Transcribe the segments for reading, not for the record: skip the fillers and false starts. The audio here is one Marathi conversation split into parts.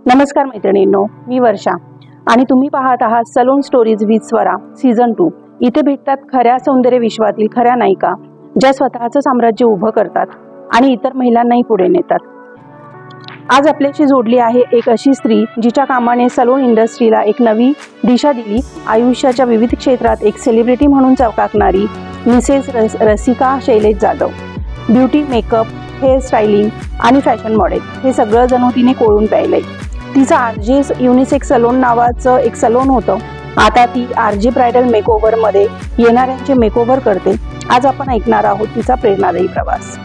नमस्कार मैत्रिणींनो, मी वर्षा आणि तुम्ही पाहत आहात salon stories with Swara season 2। इथे भेटतात खऱ्या सौंदर्य विश्वातील खऱ्या नायिका, ज्या स्वतःचं साम्राज्य उभं करतात आणि इतर महिलांनाही पुढे नेतात। आज आपल्याशी जोडली आहे एक अशी स्त्री जिच्या कामाने सलोन इंडस्ट्रीला एक नवी दिशा दिली। आयुष्याच्या विविध क्षेत्रात एक सेलिब्रिटी म्हणून चमकणारी Mrs Rasika Shailesh Jadhav. Beauty, makeup, hair styling आणि फॅशन मॉडेल हे सगळं जणू तिने कोळून प्यायलंय। तिचं आरजे युनिसेक्स सलोन नावाचं एक सलोन होतं। आता ती आरजे ब्रायडल मेकओव्हर मध्ये येणाऱ्यांचे मेकओव्हर करते। आज आपण ऐकणार आहोत तिचा प्रेरणादायी प्रवास।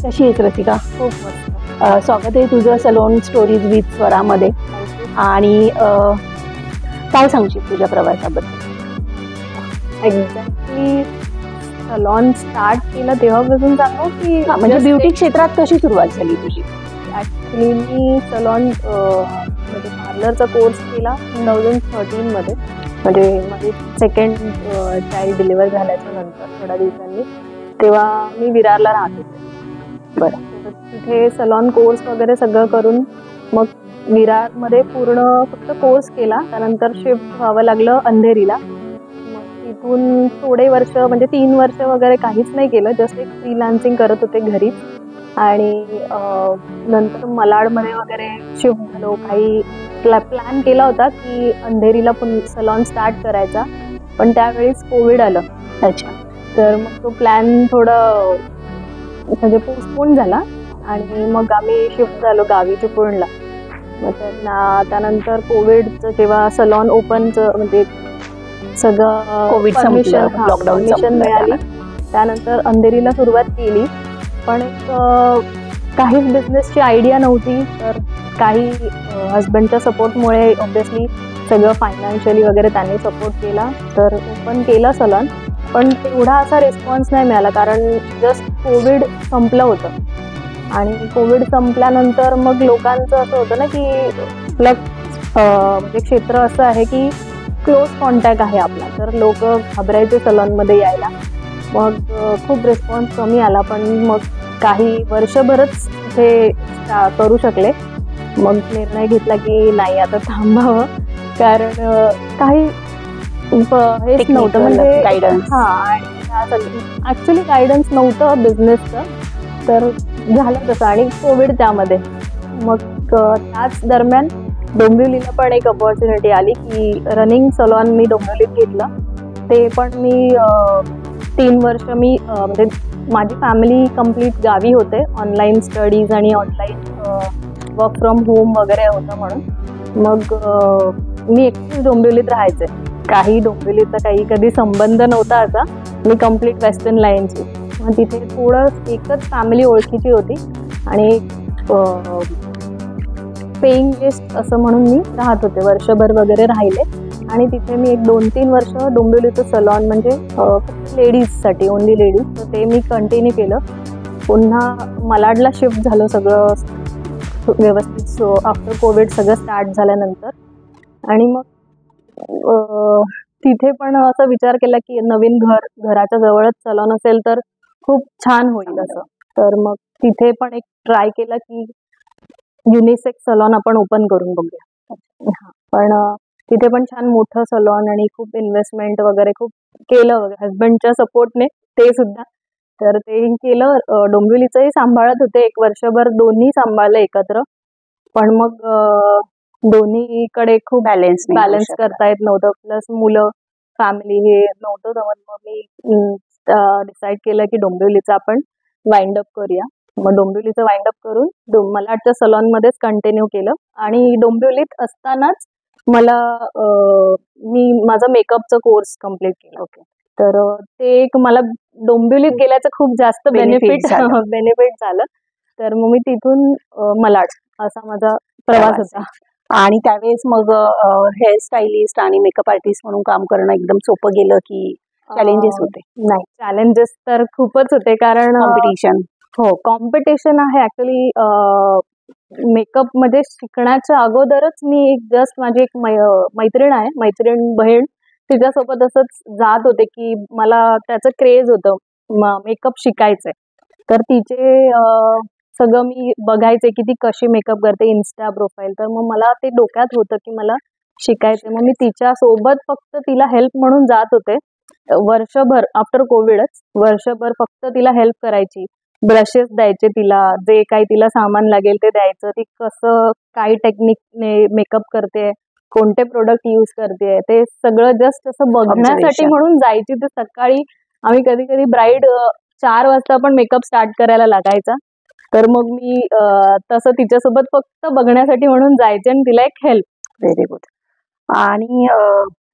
कशी आहेस रसिका? खूप मस्त। स्वागत आहे तुझं सलोन स्टोरीज विथ स्वरा मध्ये। आणि काय सांगशील तुझ्या प्रवासाबद्दल? एक्झॅक्टली सलॉन स्टार्ट केलं तेव्हापासून सांगू की म्हणजे ब्युटी क्षेत्रात कशी सुरुवात झाली तुझी? ॲक्च्युली मी सलॉन म्हणजे पार्लरचा कोर्स केला 2013 मध्ये। म्हणजे माझी सेकंड चाइल्ड डिलिव्हर झाल्याच्या नंतर थोड्या दिवसांनी, तेव्हा मी विरारला राहत होते। बरं, तिथे सलॉन कोर्स वगैरे सगळं करून मग विरारमध्ये पूर्ण फक्त कोर्स केला। त्यानंतर शिफ्ट व्हावं लागलं अंधेरीला। तिथून थोडे वर्ष म्हणजे 3 वर्ष वगैरे काहीच नाही केलं, जस्ट एक फ्रीलान्सिंग करत होते घरीच। आणि नंतर मलाडमध्ये वगैरे शिफ्ट झालो। काही प्लॅन केला होता की अंधेरीला पण सलॉन स्टार्ट करायचा, पण त्यावेळेस कोविड आलं। अच्छा। तर मग तो प्लॅन थोडं म्हणजे पोस्टपोन झाला आणि मग आम्ही शिफ्ट झालो गावी चिपळूणला। मग त्यानंतर कोविडचं जेव्हा सलॉन ओपनचं म्हणजे सगळं कोविड परमिशन मिळाली, त्यानंतर अंधेरीला सुरुवात केली। पण काहीच बिझनेसची आयडिया नव्हती, तर काही हजबंडच्या सपोर्टमुळे ऑब्व्हियसली सगळं फायनान्शियली वगैरे त्यांनी सपोर्ट केला, तर ओपन केलं सलॉन। पण तेवढा असा रिस्पॉन्स नाही मिळाला, कारण जस्ट कोविड संपलं होतं। आणि कोविड संपल्यानंतर मग लोकांचं असं होतं ना की आपलं म्हणजे क्षेत्र असं आहे की क्लोज कॉन्टॅक्ट आहे आपला, तर लोक घाबरायचे सलॉनमध्ये यायला। मग खूप रिस्पॉन्स कमी आला, पण मग काही वर्षभरच ते करू शकले। मग निर्णय घेतला की नाही, आता थांबावं, कारण काही हेच नव्हतं, म्हणजे गायडन्स। ॲक्च्युली गायडन्स नव्हतं बिझनेसचं, तर झालं तसं। आणि कोविड त्यामध्ये, मग त्याच दरम्यान डोंबिवलीला पण एक अपॉर्च्युनिटी आली की रनिंग सलॉन मी डोंबिवलीत घेतलं। ते पण मी 3 वर्ष मी म्हणजे माझी फॅमिली कंप्लीट गावी होते, ऑनलाईन स्टडीज आणि ऑनलाईन वर्क फ्रॉम होम वगैरे होतं म्हणून। मग मी एकटीच डोंबिवलीत राहायचे। काही डोंबिवलीचा काही कधी संबंध नव्हता असा, मी कंप्लीट वेस्टर्न लाईनची। मग तिथे थोडं एकच फॅमिली ओळखीची होती आणि पेईंग गेस्ट असं म्हणून मी राहत होते, वर्षभर वगैरे राहिले। आणि तिथे मी एक 2-3 वर्ष डोंबिवलीचं सलॉन म्हणजे लेडीजसाठी, ओनली लेडीज, तर ते मी कंटिन्यू केलं। पुन्हा मलाडला शिफ्ट झालं सगळं व्यवस्थित, सो आफ्टर कोविड सगळं स्टार्ट झाल्यानंतर। आणि मग तिथे पण असा विचार केला की नवीन घराच्या जवळच सलॉन असेल तर खूप छान होईल असं। तर मग तिथे पण एक ट्राय केला की युनिसेक्स सलॉन आपण ओपन करून बघूया। पण तिथे पण छान मोठं सलॉन आणि खूप इन्व्हेस्टमेंट वगैरे खूप केलं हजबंडच्या सपोर्टने ते सुद्धा, तर ते केलं। डोंबिवलीचंही सांभाळत होते 1 वर्षभर, दोन्ही सांभाळलं एकत्र। पण मग दोन्हीकडे खूप बॅलन्स करता येत नव्हतं, प्लस मुलं, फॅमिली हे नव्हतं जमत। मग मी डिसाईड केलं की डोंबिवलीचं आपण वाइंड अप करूया। मग डोंबिवलीचं वाइंड अप करून मलाडच्या सलॉनमध्येच कंटिन्यू केलं। आणि डोंबिवलीत असतानाच मला मी माझा मेकअपचा कोर्स कम्प्लीट केला। ओके, तर ते एक मला डोंबिवलीत गेल्याचं खूप जास्त बेनिफिट झालं। तर मग मी तिथून मलाड असा माझा प्रवास होता। आणि त्यावेळेस मग हेअर स्टायलिस्ट आणि मेकअप आर्टिस्ट म्हणून काम करणं एकदम सोपं गेलं की चॅलेंजेस होते? नाही, चॅलेंजेस तर खूपच होते, कारण कॉम्पिटिशन. हो, कॉम्पिटिशन आहे ॲक्च्युली। मेकअप मध्ये शिकण्याच्या अगोदरच मी जस्ट माझी एक मैत्रीण आहे, मैत्रीण बहीण, तिच्यासोबत असंच जात होते की मला त्याचं क्रेज होतं, मेकअप शिकायचंय। तर तिचे सगळं मी बघायचे की ती कशी मेकअप करते, इन्स्टा प्रोफाईल. तर मग मला ते डोक्यात होतं की मला शिकायचं. मग मी तिच्या सोबत फक्त तिला हेल्प म्हणून जात होते. वर्षभर आफ्टर कोविडच वर्षभर फक्त तिला हेल्प करायची. ब्रशेस द्यायचे तिला, जे काही तिला सामान लागेल ते द्यायचं. ती कसं काय टेक्निकने मेकअप करते, कोणते प्रोडक्ट यूज करते, ते सगळं जस्ट असं बघण्यासाठी Observation. म्हणून जायची. तर सकाळी आम्ही कधी कधी ब्राईड 4 वाजता पण मेकअप स्टार्ट करायला लागायचा. तर मग मी तसं तिच्यासोबत फक्त बघण्यासाठी म्हणून जायचे आणि तिला एक हेल्प. Very good. आणि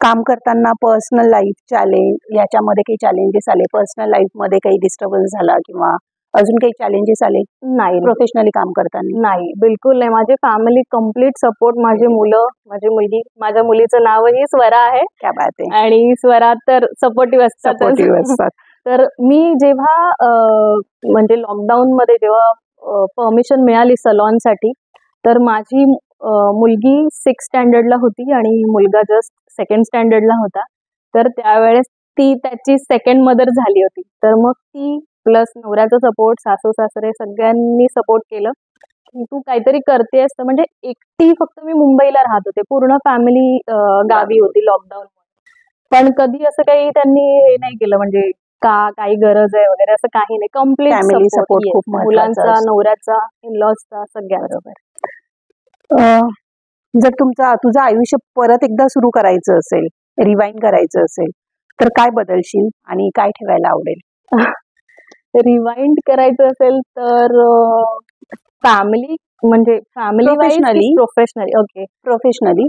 काम करताना पर्सनल लाईफ चॅलेंज याच्यामध्ये काही चॅलेंजेस आले, पर्सनल लाईफ मध्ये काही डिस्टर्बन्स झाला किंवा अजून काही चॅलेंजेस आले नाही प्रोफेशनली काम करताना? नाही, बिलकुल नाही. माझी फॅमिली कम्प्लीट सपोर्ट. माझी मुलं, माझी मुलगी, माझ्या मुलीचं नावही स्वरा आहे क्या बात आहे. आणि स्वरा तर सपोर्टिव्ह असतात. सपोर्टिव्ह असतात. तर मी जेव्हा म्हणजे लॉकडाऊन मध्ये जेव्हा परमिशन मिळाली सलॉनसाठी, तर माझी मुलगी 6th स्टँडर्डला होती आणि मुलगा जस्ट 2nd स्टँडर्डला होता. तर त्यावेळेस ती त्याची सेकंड मदर झाली होती. तर मग ती प्लस नवऱ्याचा सपोर्ट, सासू सासरे सगळ्यांनी सपोर्ट केलं की तू काहीतरी करतेस. तर म्हणजे एकटी फक्त मी मुंबईला राहत होते, पूर्ण फॅमिली गावी होती लॉकडाऊन. पण कधी असं काही त्यांनी हे नाही केलं म्हणजे काही गरज आहे वगैरे असं काही नाही. कम्प्लीट Family support खूप महत्त्वाचा मुलांचा, असतो. नवऱ्याचा, इनलॉजचा, सगळ्यांचा. जर तुझं आयुष्य परत एकदा सुरू करायचं असेल, रिवाइंड करायचं असेल, तर काय बदलशील आणि काय ठेवायला आवडेल? रिवाइंड करायचं असेल तर फॅमिली म्हणजे family Professionally. Professionally. Okay. Professionally,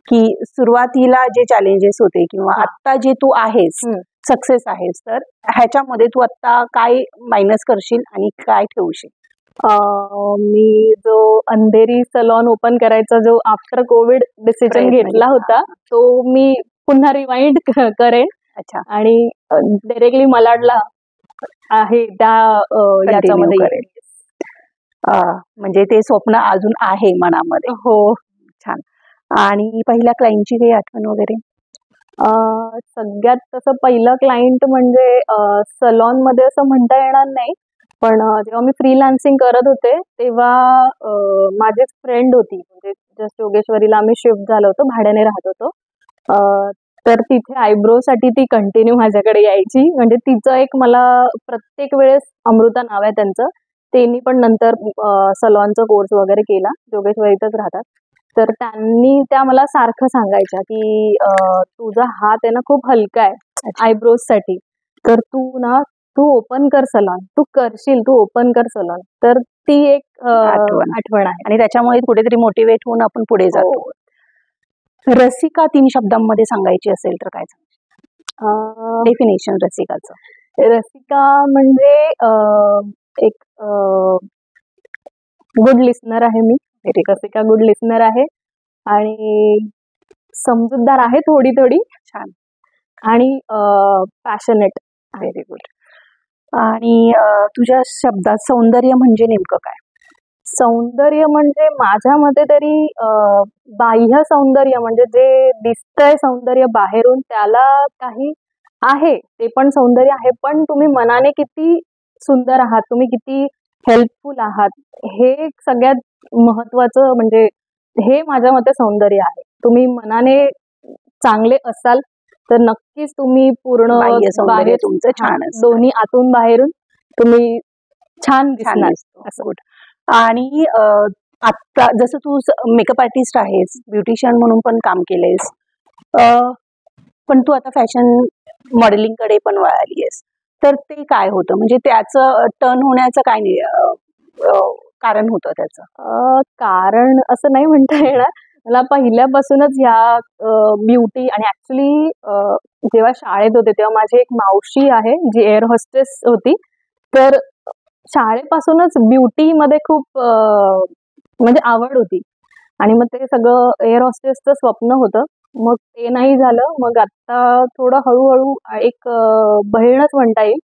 की सुरुवातीला जे चॅलेंजेस होते किंवा हा. आता जे तू आहेस, सक्सेस आहेस, तर ह्याच्यामध्ये तू आता काय मायनस करशील आणि काय ठेवशील? मी जो अंधेरी सलॉन ओपन करायचा जो आफ्टर कोविड डिसिजन प्रयत्न घेतला घेतला. होता, तो मी पुन्हा रिवाइंड करेन अच्छा. आणि डायरेक्टली मलाडला आहे त्या याच्यामध्ये करेल. म्हणजे ते स्वप्न अजून आहे मनामध्ये. हो. छान. आणि पहिल्या क्लायंटची काही आठवण वगैरे? सगळ्यात तसं पहिलं क्लायंट म्हणजे सलॉन मध्ये असं म्हणता येणार नाही, पण जेव्हा मी फ्रीलान्सिंग करत होते तेव्हा माझीच फ्रेंड होती. म्हणजे जस्ट योगेश्वरीला आम्ही शिफ्ट झालो होतो, भाड्याने राहत होतो. तर तिथे आयब्रो साठी ती कंटिन्यू माझ्याकडे यायची. म्हणजे तिचं एक मला प्रत्येक वेळेस, अमृता नाव आहे त्यांचं, त्यांनी पण नंतर सलॉनचा कोर्स वगैरे केला, योगेश्वरीतच राहतात. तर त्या मला सारखं सांगायच्या की तुझा हात आहे ना खूप हलका आहे आयब्रोज साठी, तर तू ओपन कर सलॉन, तू करशील, तू ओपन कर सलॉन. तर ती एक आठवण आहे आणि त्याच्यामुळे कुठेतरी मोटिवेट होऊन आपण पुढे जातो. रसिका 3 शब्दांमध्ये सांगायची असेल तर काय सांगायचं? डेफिनेशन रसिकाचं. रसिका म्हणजे एक गुड लिस्नर आहे मी. रसिका गुड लिस्नर आहे आणि समजूतदार आहे थोडी थोडी. छान. आणि पॅशनेट. Very good. आणि तुझ्या शब्दात सौंदर्य म्हणजे नेमकं काय? सौंदर्य म्हणजे माझ्या मते तरी बाह्य सौंदर्य म्हणजे जे दिसतंय सौंदर्य बाहेरून, त्याला काही आहे, ते पण सौंदर्य आहे. पण तुम्ही मनाने किती सुंदर आहात, तुम्ही किती हेल्पफुल आहात, हे सगळ्यात महत्वाचं. म्हणजे हे माझ्या मते सौंदर्य आहे. तुम्ही मनाने चांगले असाल तर नक्कीच तुम्ही पूर्ण बाह्य सौंदर्य तुमचं छान असतं. दोन्ही आतून बाहेरून तुम्ही छान दिसणार. असं. आणि आता जसं तू मेकअप आर्टिस्ट आहेस, ब्युटिशियन म्हणून पण काम केलेस, पण तू आता फॅशन मॉडेलिंग कडे पण वळाली आहेस, तर ते काय होतं? म्हणजे त्याचं टर्न होण्याचं काय कारण होतं त्याचं? कारण असं नाही म्हणता येणार. मला पहिल्यापासूनच ह्या ब्युटी आणि ऍक्च्युली जेव्हा शाळेत होते तेव्हा माझी एक मावशी आहे जी एअर होस्टेस होती. तर शाळेपासूनच ब्युटी मध्ये खूप म्हणजे आवड होती आणि मग ते सगळं एअर होस्टेसचं स्वप्न होतं. मग ते नाही झालं. मग आता थोडं हळूहळू एक बहीणच म्हणता येईल,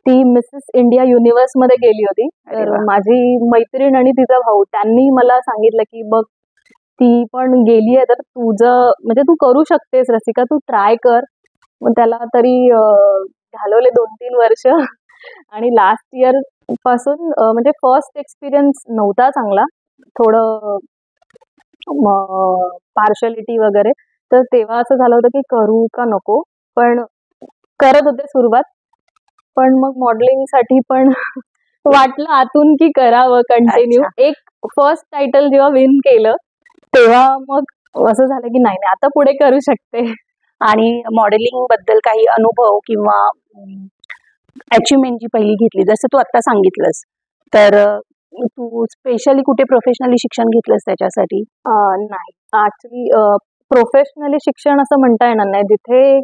ती मिसेस इंडिया युनिव्हर्स मध्ये गेली होती. तर माझी मैत्रीण आणि तिचा भाऊ त्यांनी मला सांगितलं की बघ ती पण गेली आहे, तर तुझं म्हणजे तू करू शकतेस रसिका, तू ट्राय कर. मग त्याला तरी घालवले 2-3 वर्ष आणि लास्ट इयर पासून म्हणजे फर्स्ट एक्सपिरियन्स नव्हता चांगला, थोडं पार्शलिटी वगैरे. तर तेव्हा असं झालं होतं की करू का नको, पण करत होते सुरुवात. पण मग मॉडेलिंग साठी पण वाटलं आतून की करावं कंटिन्यू. एक फर्स्ट टायटल जेव्हा विन केलं तेव्हा मग असं झालं की नाही आता पुढे करू शकते. आणि मॉडेलिंग बद्दल काही अनुभव किंवा अचिव्हमेंट जी पहिली घेतली, जसं तू आता सांगितलंस, तर तू स्पेशली कुठे प्रोफेशनली शिक्षण घेतलंस त्याच्यासाठी? नाही, ऍक्च्युली प्रोफेशनली शिक्षण असं म्हणता येणार नाही. जिथे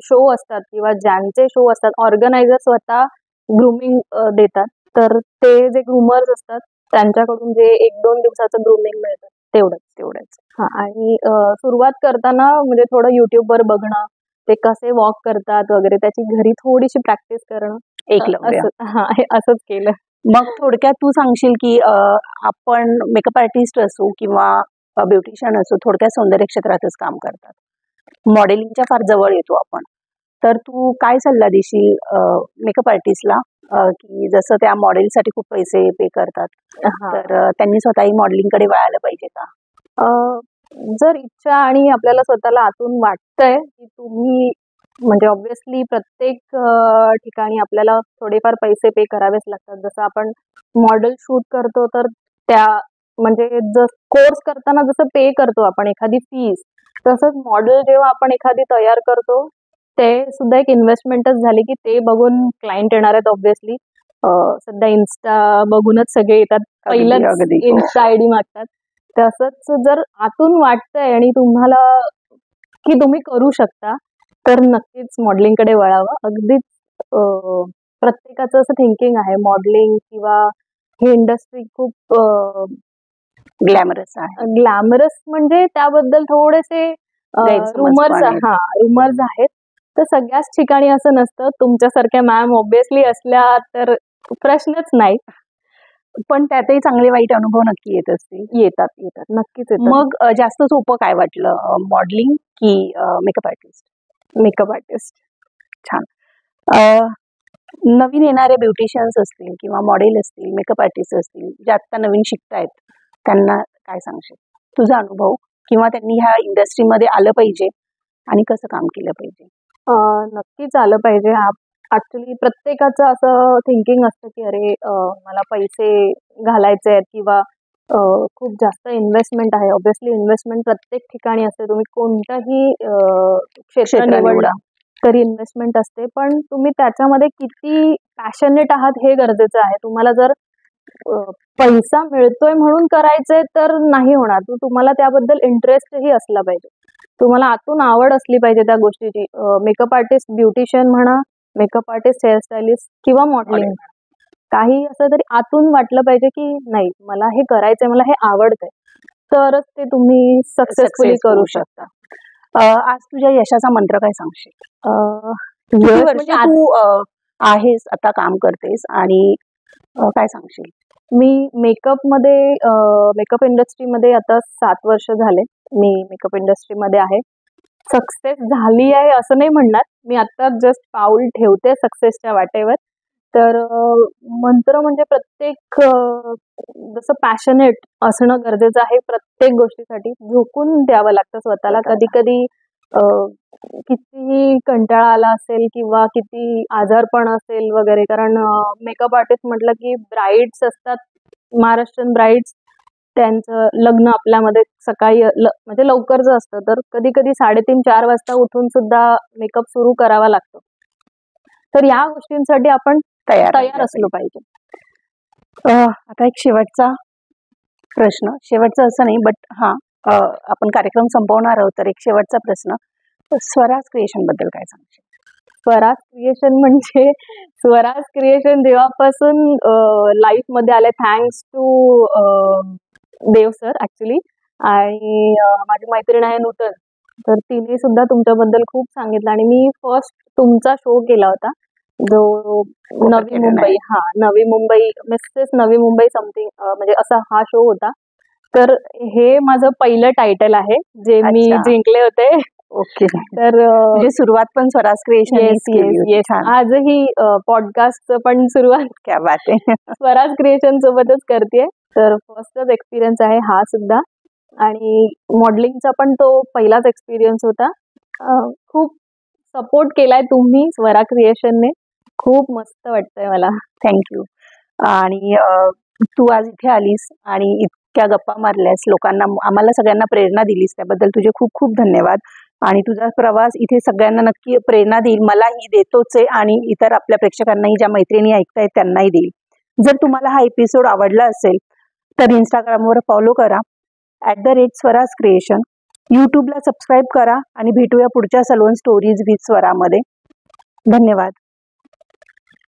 शो असतात किंवा ज्यांचे शो असतात, ऑर्गनायझर स्वतः ग्रूमिंग देतात, तर ते जे ग्रूमर्स असतात त्यांच्याकडून जे 1-2 दिवसाचं ग्रूमिंग मिळतं तेवढंच. हा, आणि सुरुवात करताना म्हणजे थोडं युट्यूबवर बघणं, ते कसे वॉक करतात वगैरे, त्याची घरी थोडीशी प्रॅक्टिस करणं, हे असंच केलं. मग थोडक्यात तू सांगशील की आपण मेकअप आर्टिस्ट असू किंवा ब्युटिशियन असू, थोडक्यात सौंदर्य क्षेत्रातच काम करतात, मॉडेलिंगच्या फार जवळ येतो आपण, तर तू काय सल्ला देशील मेकअप आर्टिस्टला की जसं त्या मॉडेलसाठी खूप पैसे पे करतात, तर त्यांनी स्वतःही मॉडेलिंगकडे वळायला पाहिजे का? जर इच्छा आणि आपल्याला स्वतःला आतून वाटतंय की तुम्ही, म्हणजे ऑब्व्हियसली प्रत्येक ठिकाणी आपल्याला थोडेफार पैसे पे करावेच लागतात. जसं आपण मॉडेल शूट करतो तर त्या म्हणजे कोर्स करताना जसं पे करतो आपण एखादी फीस, तसंच मॉडेल जेव्हा आपण एखादी तयार करतो ते सुद्धा एक इन्व्हेस्टमेंटच झाली की ते बघून क्लायंट येणार आहेत ऑब्व्हियसली. सध्या इन्स्टा बघूनच सगळे येतात, पहिलंच इन्स्टा आयडी मागतात. तसंच जर आतून वाटतंय आणि तुम्हाला की तुम्ही करू शकता, तर नक्कीच मॉडेलिंगकडे वळावं. अगदीच प्रत्येकाचं असं थिंकिंग आहे मॉडेलिंग किंवा ही इंडस्ट्री खूप ग्लॅमरस आहे. ग्लॅमरस म्हणजे त्याबद्दल थोडेसे रुमर्स आहेत. तर सगळ्याच ठिकाणी असं नसतं. तुमच्यासारख्या मॅम ऑब्व्हियसली असल्या तर प्रश्नच नाही, पण त्यातही चांगले वाईट अनुभव नक्की येत असतील. येतात नक्कीच येतात. मग जास्त सोपं काय वाटलं, मॉडेलिंग की मेकअप आर्टिस्ट? Makeup artist. छान. नवीन येणारे ब्युटिशियन्स असतील किंवा मॉडेल असतील, मेकअप आर्टिस्ट असतील, जे आता नवीन शिकतायत, त्यांना काय सांगशील, तुझा अनुभव, किंवा त्यांनी ह्या इंडस्ट्रीमध्ये आलं पाहिजे आणि कसं काम केलं पाहिजे? नक्कीच आलं पाहिजे. ऍक्च्युली प्रत्येकाचं असं थिंकिंग असतं की अरे मला पैसे घालायचे आहेत किंवा खूप जास्त इन्व्हेस्टमेंट आहे. ऑब्व्हियसली इन्व्हेस्टमेंट प्रत्येक ठिकाणी असते. तुम्ही कोणताही क्षेत्र निवडला तरी इन्व्हेस्टमेंट असते, पण तुम्ही त्याच्यामध्ये किती पॅशनेट आहात हे गरजेचं आहे. तुम्हाला जर पैसा मिळतोय म्हणून करायचंय तर नाही होणार. तुम्हाला त्याबद्दल इंटरेस्टही असला पाहिजे. तुम्हाला आतून आवड असली पाहिजे त्या गोष्टीची. मेकअप आर्टिस्ट, ब्युटिशियन म्हणा, मेकअप आर्टिस्ट, हेअरस्टायलिस्ट किंवा मॉडेलिंग, काही असं तरी आतून वाटलं पाहिजे की नाही मला हे करायचंय, मला हे आवडतंय, तरच ते तुम्ही सक्सेसफुली करू शकता. आज तुझ्या यशाचा मंत्र काय सांगशील? म्हणजे तू आहेस, आता काम करतेस, आणि काय सांगशील? मी मेकअप इंडस्ट्रीमध्ये आता 7 वर्ष झाले. मी मेकअप इंडस्ट्रीमध्ये आहे. सक्सेस झाली आहे असं नाही म्हणणार, मी आता जस्ट पाऊल ठेवते सक्सेसच्या वाटेवर. तर मंत्र म्हणजे प्रत्येक जसं पॅशनेट असणं गरजेचं आहे. प्रत्येक गोष्टीसाठी झोकून द्यावं लागतं स्वतःला. कधी कधी कितीही कंटाळा आला असेल किंवा किती आजारपण असेल वगैरे, कारण मेकअप आर्टिस्ट म्हटलं की ब्राईड्स असतात, महाराष्ट्रीयन ब्राईड्स, त्यांचं लग्न आपल्यामध्ये सकाळी म्हणजे लवकरच असतं, तर कधी कधी 3:30-4 वाजता उठून सुद्धा मेकअप सुरू करावा लागतो. तर या गोष्टींसाठी आपण तयार असलो पाहिजे. आता एक शेवटचा प्रश्न, शेवटचा असं नाही बट आपण कार्यक्रम संपवणार आहोत, तर एक शेवटचा प्रश्न, स्वराज क्रिएशन बद्दल काय सांगशील? स्वराज क्रिएशन म्हणजे स्वराज क्रिएशन जेव्हापासून लाईफ मध्ये आले, thanks to Dev sir actually, आणि माझी मैत्रीण आहे नूतन, तर तिने सुद्धा तुमच्याबद्दल खूप सांगितलं. आणि मी फर्स्ट तुमचा शो केला होता जो नवी मुंबई मिसेस नवी मुंबई समथिंग, म्हणजे असा हा शो होता. तर हे माझं पहिलं टायटल आहे जे मी जिंकले होते. ओके. तर म्हणजे सुरुवात पण स्वराज क्रिएशन येस आजही पॉडकास्टचं पण सुरुवात क्या बात आहे. स्वराज क्रिएशन सोबतच करते. तर फर्स्टच एक्सपिरियन्स आहे हा सुद्धा. आणि मॉडेलिंगचा पण तो पहिलाच एक्सपिरियन्स होता. खूप सपोर्ट केलाय तुम्ही स्वरा क्रिएशनने. खूप मस्त वाटतंय मला. थँक्यू. आणि तू आज इथे आलीस आणि इतक्या गप्पा मारल्यास, लोकांना आम्हाला सगळ्यांना प्रेरणा दिलीस, त्याबद्दल तुझे खूप खूप धन्यवाद. आणि तुझा प्रवास इथे सगळ्यांना नक्की प्रेरणा देईल, मलाही देतोच आहे आणि इतर आपल्या प्रेक्षकांनाही, ज्या मैत्रिणी ऐकतायत त्यांनाही देईल. जर तुम्हाला हा एपिसोड आवडला असेल तर इंस्टाग्रामवर फॉलो करा @स्वराज क्रिएशन. यूट्यूबला सबस्क्राईब करा आणि भेटूया पुढच्या सलोन स्टोरीज विथ स्वरामध्ये. धन्यवाद.